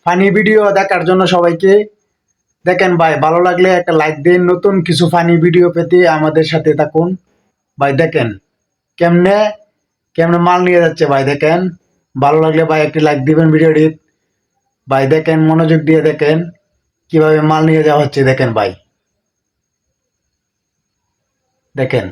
Funny video দেখার জন্য সবাইকে দেখেন ভাই, ভালো লাগলে একটা লাইক দিন। নতুন কিছু ফানি ভিডিও পেতে আমাদের সাথে থাকুন ভাই। দেখেন কেমনে কেমনে মাল নিয়ে যাচ্ছে ভাই। দেখেন ভালো লাগলে ভাই একটি লাইক দিবেন ভিডিওটি ভাই। দেখেন মনোযোগ দিয়ে দেখেন কিভাবে মাল নিয়ে যাওয়া হচ্ছে। দেখেন ভাই, দেখেন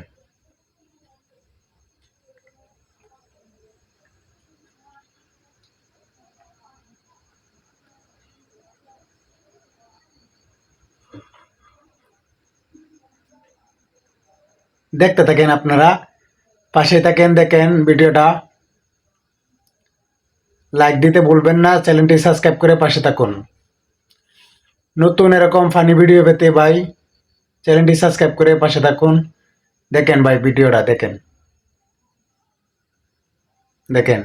দেখতে থাকেন আপনারা, পাশে থাকেন। দেখেন ভিডিওটা লাইক দিতে ভুলবেন না, চ্যানেলটি সাবস্ক্রাইব করে পাশে থাকুন। নতুন এরকম ফানি ভিডিও পেতে ভাই চ্যানেলটি সাবস্ক্রাইব করে পাশে থাকুন। দেখেন ভাই ভিডিওটা দেখেন, দেখেন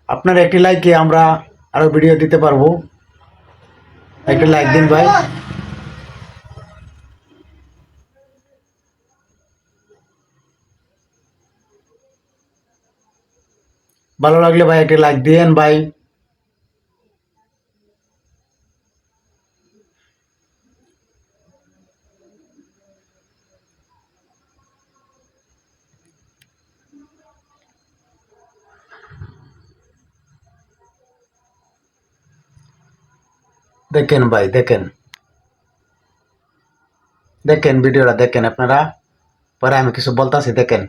আপনার একটি লাইকে আমরা আরো ভিডিও দিতে পারবো। একটি লাইক দিন ভাই। ভালো লাগলে ভাই একটি লাইক দিয়েন ভাই। দেখেন ভাই, দেখেন দেখেন ভিডিওটা দেখেন আপনারা, পরে আমি কিছু বলতাছি। দেখেন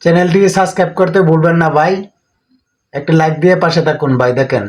চ্যানেলটি সাবস্ক্রাইব করতে ভুলবেন না ভাই। একটি লাইক দিয়ে পাশে থাকুন ভাই। দেখেন